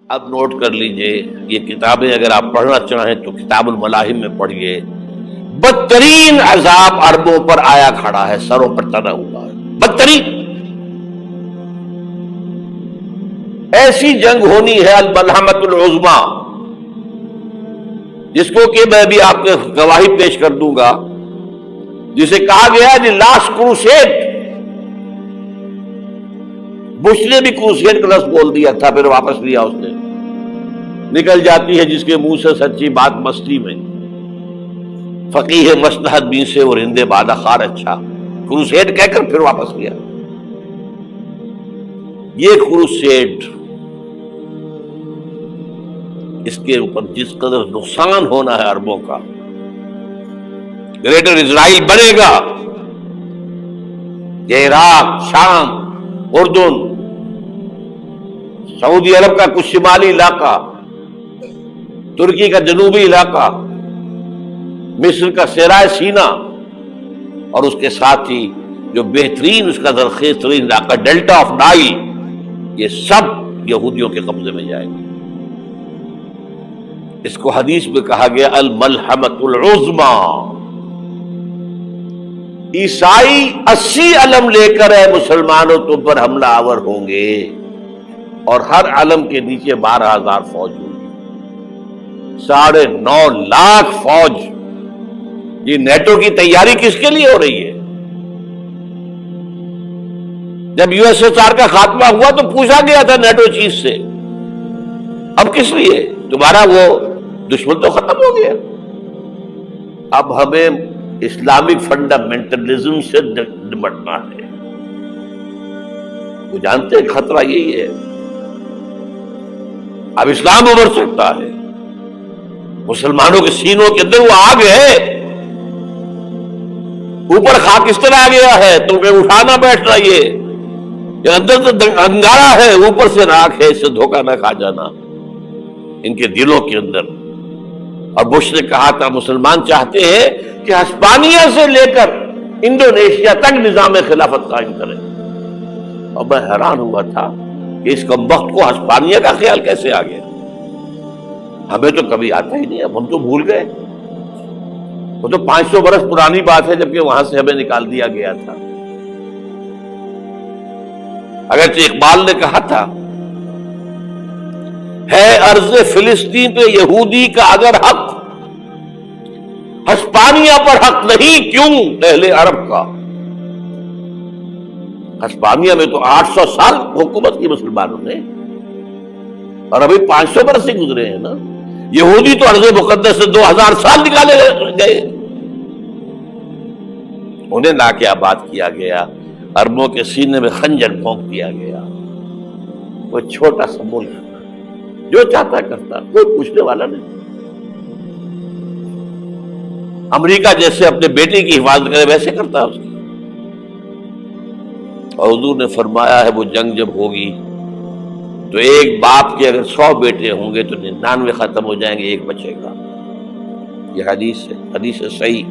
اب نوٹ کر لیجئے، یہ کتابیں اگر آپ پڑھنا چاہیں تو کتاب الملاحم میں پڑھیے۔ بدترین عذاب عربوں پر آیا کھڑا ہے، سروں پر تنا ہوا ہے، بدترین ایسی جنگ ہونی ہے الملحمۃ العظمیٰ، جس کو کہ میں بھی آپ کو گواہی پیش کر دوں گا، جسے کہا گیا دی لاسٹ کروسیڈ۔ بش نے بھی کروسیڈ کا لفظ بول دیا تھا، پھر واپس لیا اس نے۔ نکل جاتی ہے جس کے منہ سے سچی بات مستی میں، فقیہ مصلحت بین سے اور ہندے بادہ خار اچھا، کروسیڈ کہہ کر پھر واپس لیا۔ یہ کروسیڈ، اس کے اوپر جس قدر نقصان ہونا ہے عربوں کا، گریٹر اسرائیل بنے گا، یہ عراق، شام، اردن، سعودی عرب کا کچھ شمالی علاقہ، ترکی کا جنوبی علاقہ، مصر کا صحرائے سینا، اور اس کے ساتھ ہی جو بہترین اس کا زرخیز ترین علاقہ ڈیلٹا آف نائل، یہ سب یہودیوں کے قبضے میں جائے گا۔ اس کو حدیث میں کہا گیا الملحمۃ العظمیٰ۔ عیسائی 80 علم لے کر اے مسلمانوں تم پر حملہ آور ہوں گے، اور ہر علم کے نیچے 12,000 فوج ہوگی، 9.5 لاکھ فوج۔ یہ نیٹو کی تیاری کس کے لیے ہو رہی ہے؟ جب یو ایس ایس آر کا خاتمہ ہوا تو پوچھا گیا تھا نیٹو چیف سے، اب کس لیے؟ تمہارا وہ دشمن تو ختم ہو گیا، اب ہمیں اسلامک فنڈامنٹلزم سے نمٹنا ہے۔ وہ جانتے ہیں خطرہ یہی ہے، اب اسلام ابھر سکتا ہے، مسلمانوں کے سینوں کے اندر وہ آگ ہے، اوپر خاکستر آ گیا ہے، تمہیں اٹھانا بیٹھنا، یہ اندر تو انگارہ ہے، اوپر سے راکھ ہے، اس سے دھوکہ نہ کھا جانا ان کے دلوں کے اندر۔ اور بش نے کہا تھا مسلمان چاہتے ہیں کہ ہسپانیہ سے لے کر انڈونیشیا تک نظام خلافت قائم کریں، اور میں حیران ہوا تھا کہ اس کمبخت کو ہسپانیہ کا خیال کیسے آ گیا؟ ہمیں تو کبھی آتا ہی نہیں، اب ہم تو بھول گئے، وہ تو 500 برس پرانی بات ہے جبکہ وہاں سے ہمیں نکال دیا گیا تھا۔ اگرچہ اقبال نے کہا تھا ہے ارض فلسطین پہ یہودی کا اگر حق، ہسپانیہ پر حق نہیں کیوں اہل عرب کا؟ ہسپانیہ میں تو 800 سال حکومت کی مسلمانوں نے، اور ابھی 500 برس سے گزرے ہیں نا۔ یہودی تو ارض مقدس سے 2000 سال نکالے گئے، انہیں لا کے آباد کیا گیا، عربوں کے سینے میں خنجر پھونک دیا گیا۔ وہ چھوٹا سا ملک جو چاہتا کرتا، کوئی پوچھنے والا نہیں۔ امریکہ جیسے اپنے بیٹے کی حفاظت کرے ویسے کرتا اس کی۔ اور حضور نے فرمایا ہے وہ جنگ جب ہوگی تو ایک باپ کے اگر 100 بیٹے ہوں گے تو 99 ختم ہو جائیں گے، ایک بچے گا۔ یہ حدیث ہے، حدیث ہے صحیح۔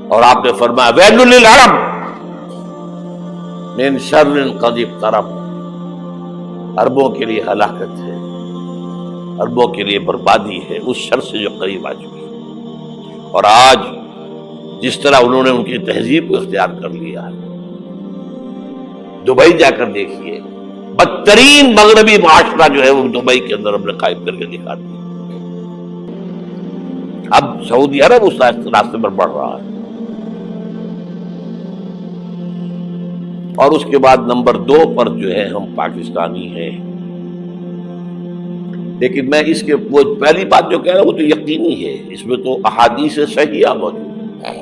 اور آپ نے فرمایا ویل للعرب من شر قد اقترب، عربوں کے لیے ہلاکت ہے، عربوں کے لیے بربادی ہے اس شر سے جو قریب آ چکی۔ اور آج جس طرح انہوں نے ان کی تہذیب کو اختیار کر لیا ہے، دبئی جا کر دیکھیے، بدترین مغربی معاشرہ جو ہے وہ دبئی کے اندر ہم نے قائم کر کے دکھا دیا۔ اب سعودی عرب اس راستے پر بڑھ رہا ہے۔ اور اس کے بعد نمبر 2 پر جو ہے ہم پاکستانی ہیں، لیکن میں اس کے وہ پہلی بات جو کہہ رہا ہوں وہ تو یقینی ہے، اس میں تو احادیث صحیحہ موجود ہے۔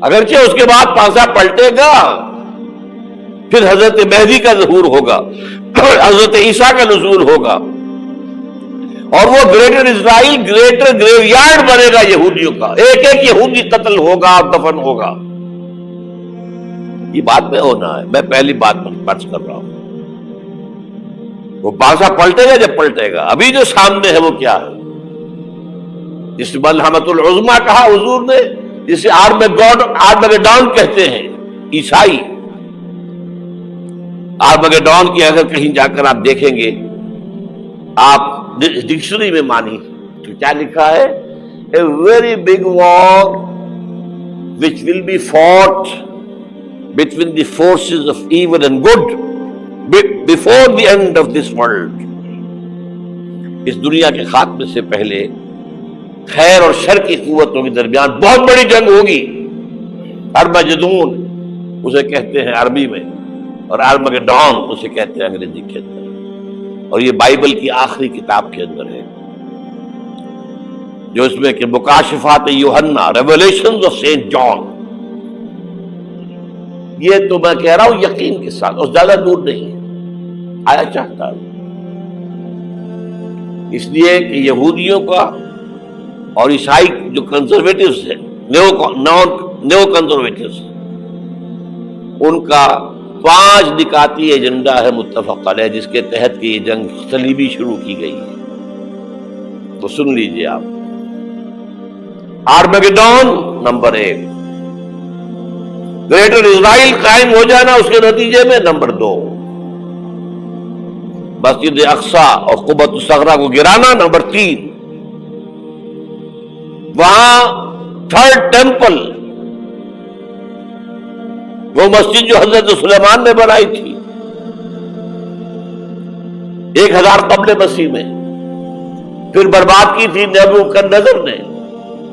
اگرچہ اس کے بعد پانسا پلٹے گا، پھر حضرت مہدی کا ظہور ہوگا، حضرت عیسیٰ کا نزول ہوگا، اور وہ گریٹر اسرائیل گریٹر گریو یارڈ بنے گا یہودیوں کا، ایک ایک یہودی قتل ہوگا اور دفن ہوگا۔ یہ بات میں ہونا ہے، میں پہلی بات پرچ کر رہا ہوں۔ وہ پانسا پلٹے گا جب پلٹے گا، ابھی جو سامنے ہے وہ کیا ہے؟ جس ملحمۃ العظمیٰ کہا حضور نے، جسے آرمیگیڈون کہتے ہیں عیسائی، آرمگیڈون کی اگر کہیں جا کر آپ دیکھیں گے، آپ ڈکشنری میں مانی تو کیا لکھا ہے؟ A very big war which will be fought between the forces of evil and good before the end of this world. اس دنیا کے خاتمے سے پہلے خیر اور شر کی قوتوں کے درمیان بہت بڑی جنگ ہوگی. ارمجدون اسے کہتے ہیں عربی میں، اور آرمگیڈون اسے کہتے ہیں انگریزی کے اندر، اور یہ بائبل کی آخری کتاب کے اندر ہے، جو اس میں کہ مکاشفات یوحنا، ریویلیشنز آف سینٹ جان. یہ تو میں کہہ رہا ہوں یقین کے ساتھ، اور زیادہ دور نہیں ہے، آیا چاہتا ہے. اس لیے کہ یہودیوں کا اور عیسائی جو کنزرویٹوز ہیں، نیو کنزرویٹوز، ان کا 5 نکاتی ایجنڈا ہے متفق علیہ، جس کے تحت یہ جنگ صلیبی شروع کی گئی ہے. تو سن لیجئے آپ. آرمگیڈون نمبر 1، گریٹر اسرائیل قائم ہو جانا اس کے نتیجے میں نمبر 2، مسجد اقصی اور قبۃ الصغریٰ کو گرانا نمبر 3، وہاں تھرڈ ٹیمپل، وہ مسجد جو حضرت سلیمان نے بنائی تھی 1000 قبل مسیح میں، پھر برباد کی تھی نیبوکدنیزر نے،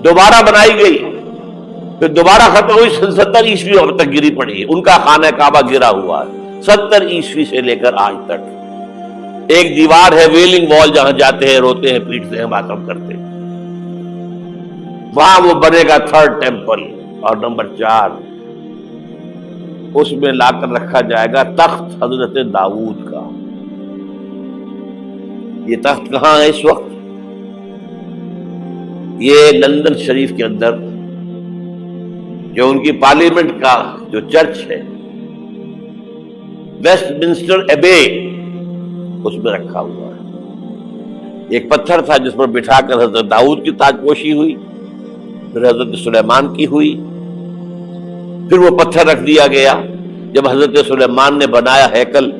دوبارہ بنائی گئی، پھر دوبارہ ختم ہوئی 70 عیسوی اب تک گری پڑی ہے. ان کا خانہ کعبہ گرا ہوا ہے 70 عیسوی سے لے کر آج تک. ایک دیوار ہے ویلنگ وال، جہاں جاتے ہیں، روتے ہیں، پیٹتے ہیں، ماتم کرتے ہیں، وہاں وہ بنے گا تھرڈ ٹیمپل. اور نمبر 4، اس میں لا کر رکھا جائے گا تخت حضرت داؤد کا. یہ تخت کہاں ہے اس وقت؟ یہ لندن شریف کے اندر، جو ان کی پارلیمنٹ کا جو چرچ ہے، ویسٹ منسٹر ایبے، اس میں رکھا ہوا ہے. ایک پتھر تھا جس پر بٹھا کر حضرت داؤد کی تاج پوشی ہوئی، پھر حضرت سلیمان کی ہوئی، پھر وہ پتھر رکھ دیا گیا جب حضرت سلیمان نے بنایا ہیکل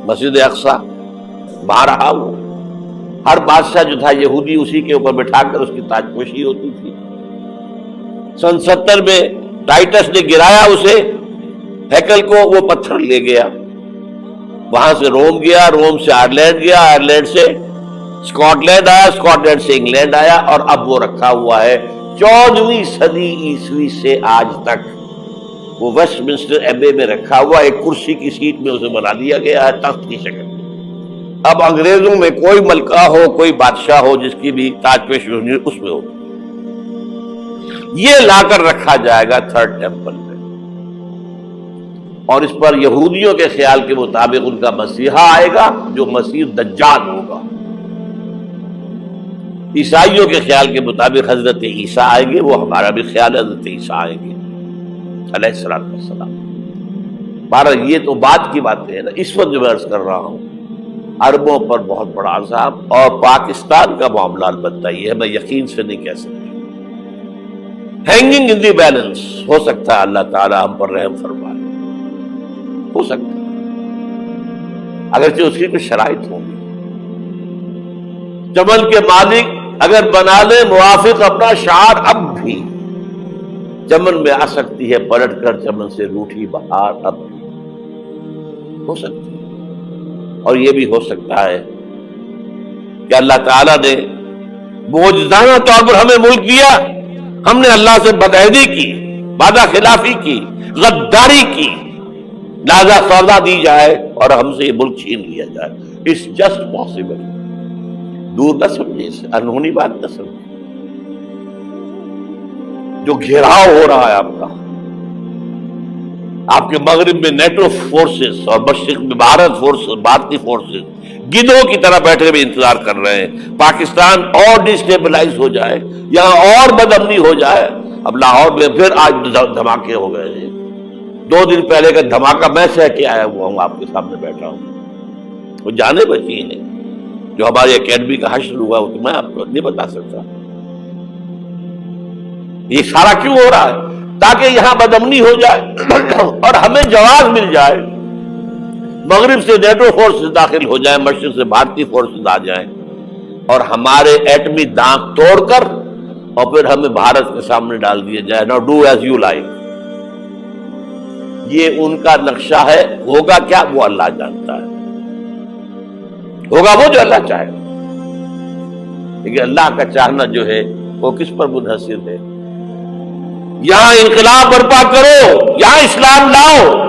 مسجد اقصی، وہاں رہا وہ. ہر بادشاہ جو تھا یہودی اسی کے اوپر بٹھا کر اس کی تاج پوشی ہوتی تھی. سن 70 میں ٹائٹس نے گرایا اسے، ہیکل کو، وہ پتھر لے گیا، وہاں سے روم گیا، روم سے آئرلینڈ گیا، آئرلینڈ سے اسکاٹ لینڈ آیا، اسکاٹ لینڈ سے انگلینڈ آیا، اور اب وہ رکھا ہوا ہے 14ویں صدی عیسوی سے آج تک. وہ ویسٹ منسٹر ایبے میں رکھا ہوا، ایک کرسی کی سیٹ میں اسے بنا دیا گیا ہے تخت کی شکل. اب انگریزوں میں کوئی ملکہ ہو، کوئی بادشاہ ہو جس کی بھی تاج پوشی ہونی، اس میں ہو. یہ لا کر رکھا جائے گا تھرڈ ٹیمپل میں، اور اس پر یہودیوں کے خیال کے مطابق ان کا مسیحا آئے گا جو مسیح دجال ہوگا. عیسائیوں کے خیال کے مطابق حضرت عیسیٰ آئیں گے، وہ ہمارا بھی خیال ہے حضرت عیسیٰ آئیں گے علیہ السلام. بہرحال یہ تو بعد کی باتیں ہیں نا. اس وقت جو میں عرض کر رہا ہوں، عربوں پر بہت بڑا عذاب، اور پاکستان کا معاملہ البتہ یہ ہے، میں یقین سے نہیں کہہ سکتا. ہینگنگ ان دی بیلنس، ہو سکتا ہے اللہ تعالی ہم پر رحم فرمائے، ہو سکتا ہے، اگرچہ اس کی کچھ شرائط ہوں گی. چمن کے مالک اگر بنا لے موافق اپنا شعار، اب بھی چمن میں آ سکتی ہے پلٹ کر چمن سے روٹھی بہار، اب بھی ہو سکتی ہے. اور یہ بھی ہو سکتا ہے کہ اللہ تعالیٰ نے معجزانہ طور پر ہمیں ملک دیا، ہم نے اللہ سے بدعہدی کی، وعدہ خلافی کی، غداری کی، لہذا سزا دی جائے اور ہم سے یہ ملک چھین لیا جائے. It's just possible. دور نہ سمجھے، اسے انہونی بات نہ سمجھے. جو گھیراؤ ہو رہا ہے آپ کے مغرب میں نیٹو فورسز اور مشرق میں بھارتی فورسز گدھوں کی طرح بیٹھے ہوئے انتظار کر رہے ہیں پاکستان اور ڈسٹیبلائز ہو جائے، یہاں اور بدامنی ہو جائے. اب لاہور میں پھر آج دھماکے ہو گئے ہیں. 2 دن پہلے کا دھماکہ میں سہ کے آیا ہوا ہوں، آپ کے سامنے بیٹھا ہوں. وہ جانے بچی ہیں جو ہماری اکیڈمی کا حشر ہوا، وہ تو میں آپ کو نہیں بتا سکتا. یہ سارا کیوں ہو رہا ہے؟ تاکہ یہاں بدامنی ہو جائے اور ہمیں جواز مل جائے مغرب سے نیٹو فورسز داخل ہو جائیں، مشرق سے بھارتی فورسز آ جائیں اور ہمارے ایٹمی دانت توڑ کر اور پھر ہمیں بھارت کے سامنے ڈال دیا جائے، نو ڈو ایز یو لائک. یہ ان کا نقشہ ہے. ہوگا کیا وہ اللہ جانتا ہے، ہوگا وہ جو اللہ چاہے. لیکن اللہ کا چاہنا جو ہے وہ کس پر منحصر ہے؟ یہاں انقلاب برپا کرو، یہاں اسلام لاؤ.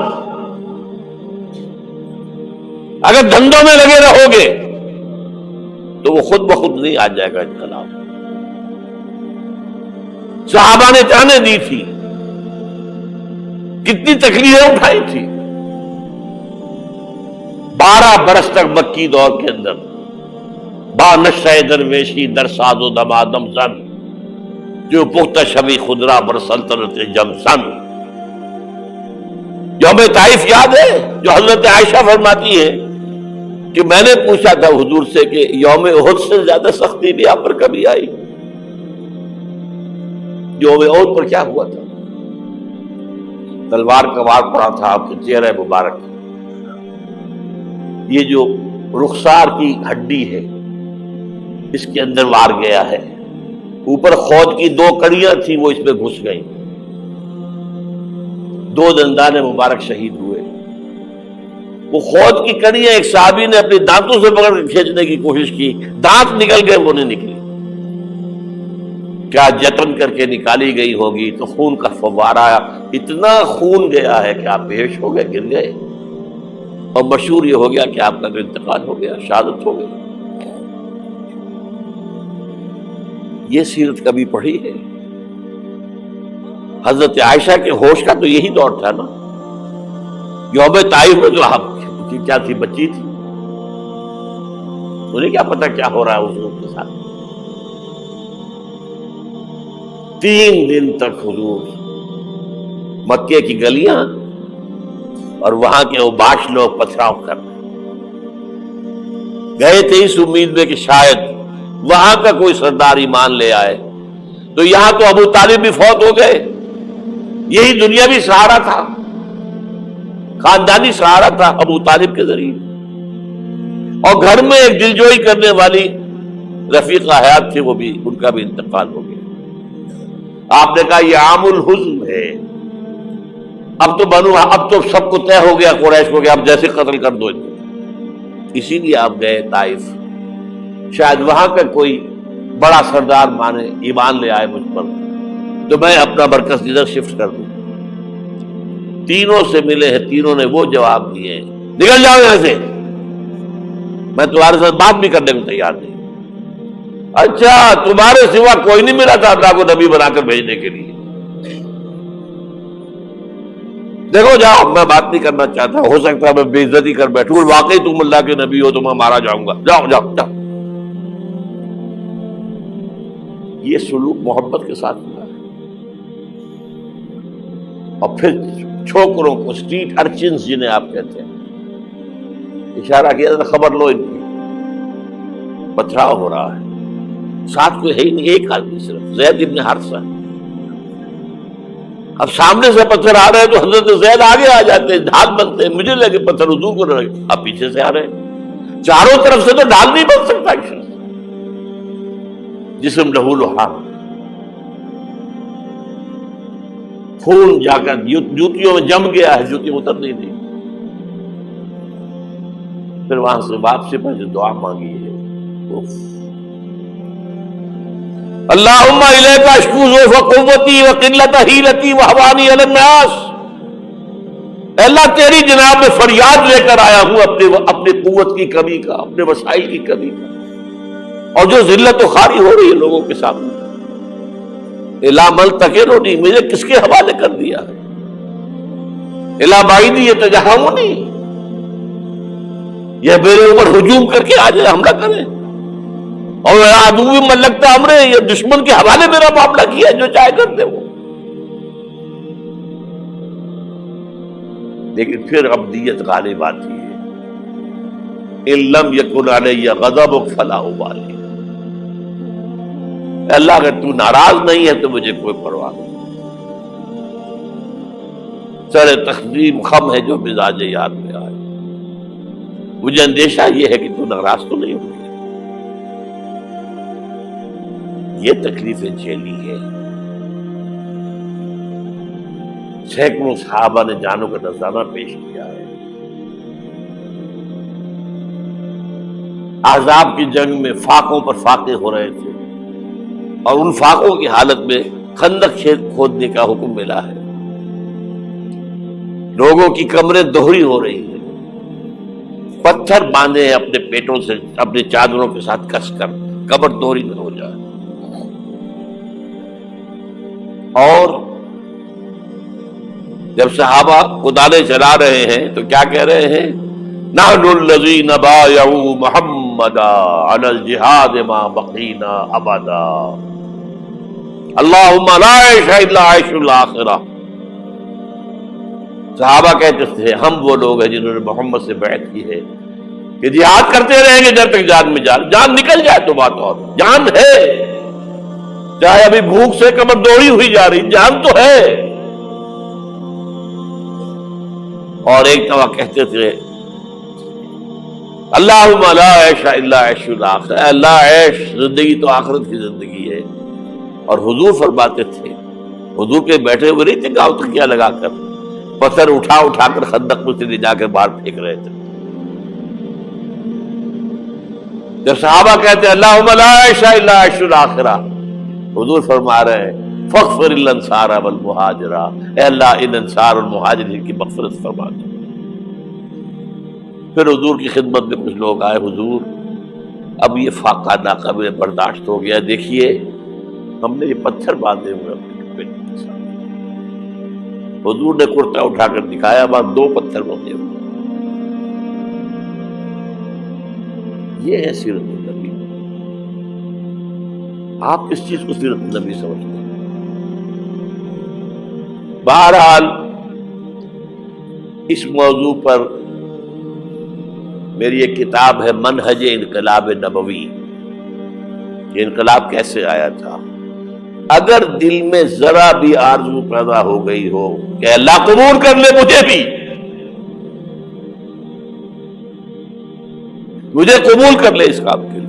اگر دھندوں میں لگے رہو گے تو وہ خود بخود نہیں آ جائے گا انقلاب. صحابہ نے جانیں دی تھی، کتنی تکلیفیں اٹھائی تھی. 12 برس تک مکی دور کے اندر با نشہ درویشی در ساز و دمادم زن، جو پختہ شبی خدرا بر سلطنت جم سن. یوم طائف یاد ہے جو حضرت عائشہ فرماتی ہے کہ میں نے پوچھا تھا حضور سے کہ یوم احد سے زیادہ سختی بھی آپ پر کبھی آئی؟ یوم احد پر کیا ہوا تھا؟ تلوار کا وار پڑا تھا آپ کے چہرہ مبارک. یہ جو رخسار کی ہڈی ہے اس کے اندر وار گیا ہے. اوپر خود کی 2 کڑیاں تھیں، وہ اس میں گھس گئیں. 2 دندان مبارک شہید ہوئے. وہ خود کی کڑیاں ایک صحابی نے اپنے دانتوں سے پکڑ کے کھینچنے کی کوشش کی، دانت نکل گئے، وہ نہیں نکلی. کیا جتن کر کے نکالی گئی ہوگی تو خون کا فوارہ، اتنا خون گیا ہے کہ آپ بے ہوش ہو گئے، گر گئے. اور مشہور یہ ہو گیا کہ آپ کا انتقال ہو گیا، شہادت ہو گئی. یہ سیرت کبھی پڑھی ہے؟ حضرت عائشہ کے ہوش کا تو یہی دور تھا نا. یوم طائف میں جو آپ کیا تھی، بچی تھی، انہیں کیا پتا کیا ہو رہا ہے حضور کے ساتھ. 3 دن تک حضور مکے کی گلیاں اور وہاں کے اوباش لوگ پتھراؤ کر گئے تھے اس امید میں کہ شاید وہاں کا کوئی سردار ایمان لے آئے. تو یہاں تو ابو طالب بھی فوت ہو گئے. یہی دنیاوی سہارا تھا، خاندانی سہارا تھا ابو طالب کے ذریعے. اور گھر میں ایک دلجوئی کرنے والی رفیقہ حیات تھی، وہ بھی، ان کا بھی انتقال ہو گیا. آپ نے کہا یہ عام الحزن ہے. اب تو سب کو طے ہو گیا قریش کو کہ اب جیسے قتل کر دو. اسی لیے آپ گئے طائف، شاید وہاں کا کوئی بڑا سردار مانے، ایمان لے آئے مجھ پر، تو میں اپنا مرکز ادھر شفٹ کر دوں. تینوں سے ملے ہیں، تینوں نے وہ جواب دیے ہیں، نکل جاؤ یہاں سے، میں تمہارے ساتھ بات بھی کرنے کو تیار نہیں. اچھا، تمہارے سوا کوئی نہیں ملا تھا اللہ کو نبی بنا کر بھیجنے کے لیے؟ دیکھو جاؤ، میں بات نہیں کرنا چاہتا، ہو سکتا ہے میں بے عزتی کر بیٹھوں، واقعی تم اللہ کے نبی ہو تو میں مارا جاؤں گا. جاؤ جاؤ جاؤ. یہ سلوک محبت کے ساتھ ہوا ہے. اور پھر چھوکروں کو، اسٹریٹ ارچنز جنہیں آپ کہتے ہیں، اشارہ کیا تھا، خبر لو ان کی، پتھراؤ ہو رہا ہے. ساتھ کوئی ہے ہی نہیں، ایک آدمی صرف، زید ابن حارثہ. اب سامنے سے پتھر آ رہے ہیں تو حضرت زید آگے آ جاتے ہیں، ڈھال بنتے ہیں. مجھے لگے پتھر حضور کو لگے، اب پیچھے سے آ رہے ہیں. چاروں طرف سے تو ڈھال نہیں بن سکتا. جسم لہو لہاب، خون جا کر جوتیوں میں جم گیا ہے، جوتی اتر نہیں دی. پھر وہاں سے واپسی پر جو دعا مانگی ہے، اللہم الیک اشکو ضعف قوتی وقلت حیلتی وہوانی علی الناس. اللہ تیری جناب میں فریاد لے کر آیا ہوں اپنے قوت کی کمی کا، اپنے وسائل کی کمی کا، اور جو ذلت و خواری ہو رہی ہے لوگوں کے سامنے. الا من تکلنی، مجھے کس کے حوالے کر دیا ہے؟ الا بعیدی یتجہمنی، یہ میرے اوپر ہجوم کر کے آ جائے، حملہ کرے. اور عدو من لگتا امرے، یہ دشمن کے حوالے میرا معاملہ کیا، جو چاہے کرتے وہ. لیکن پھر ابدیت غالب آتی ہے. ان لم یکن علی غضبک فلا ابالی. اللہ اگر تو ناراض نہیں ہے تو مجھے کوئی پرواہ نہیں. سر تقدیم خم ہے جو مزاج یاد میں آئے. مجھے اندیشہ یہ ہے کہ تو ناراض تو نہیں ہوگی. یہ تکلیفیں جھیلی ہے. سینکڑوں صحابہ نے جانوں کا نذرانہ پیش کیا ہے. احزاب کی جنگ میں فاقوں پر فاقے ہو رہے تھے اور ان فاقوں کی حالت میں خندق کھودنے کا حکم ملا ہے. لوگوں کی کمریں دوہری ہو رہی ہیں. پتھر باندھے ہیں اپنے پیٹوں سے اپنی چادروں کے ساتھ کس کر قبر دوہری نہ ہو جائے. اور جب صحابہ کدالیں چلا رہے ہیں تو کیا کہہ رہے ہیں؟ نحن الذین بایعوا محمدا علی الجہاد ما بقینا ابدا اللہم لا عیش الا عیش الاخرہ. صحابہ کہتے تھے ہم وہ لوگ ہیں جنہوں نے محمد سے بیعت کی ہے کہ جہاد کرتے رہیں گے جب تک جان میں جان نکل جائے تو بات اور. جان ہے، چاہے ابھی بھوک سے کمر دوڑی ہوئی جا رہی، جان تو ہے. اور ایک دفعہ کہتے تھے اللہم لا عیش الا عیش الاخرہ، اللہ عیش زندگی تو آخرت کی زندگی ہے. اور حضور فرماتے تھے، حضور کے بیٹھے ہوئے نہیں تھے گاؤں تکیا لگا کر، پتھر اٹھا اٹھا کر خندق میں سے لے جا کے باہر پھینک رہے تھے. جب صحابہ کہتے ہیں اللہم لا عیش الا عیش الاخرہ، حضور فرما رہے ہیں فاغفر الانصار والمہاجر، اے اللہ ان انصار اور مہاجرین کی مغفرت فرما دو. پھر حضور کی خدمت میں کچھ لوگ آئے، حضور اب یہ فاقہ ناقابل برداشت ہو گیا، دیکھیے ہم نے یہ پتھر باندھے ہوئے اپنے پیٹ کے ساتھ. حضور نے کرتا اٹھا کر دکھایا، وہاں 2 پتھر بندھے ہوئے. یہ ہے سیرت النبی. آپ کس چیز کو سیرت النبی سمجھتے ہیں؟ بہرحال اس موضوع پر میری ایک کتاب ہے منہج انقلاب نبوی، کہ انقلاب کیسے آیا تھا. اگر دل میں ذرا بھی آرزو پیدا ہو گئی ہو کہ اللہ قبول کر لے مجھے قبول کر لے اس کام کے لیے،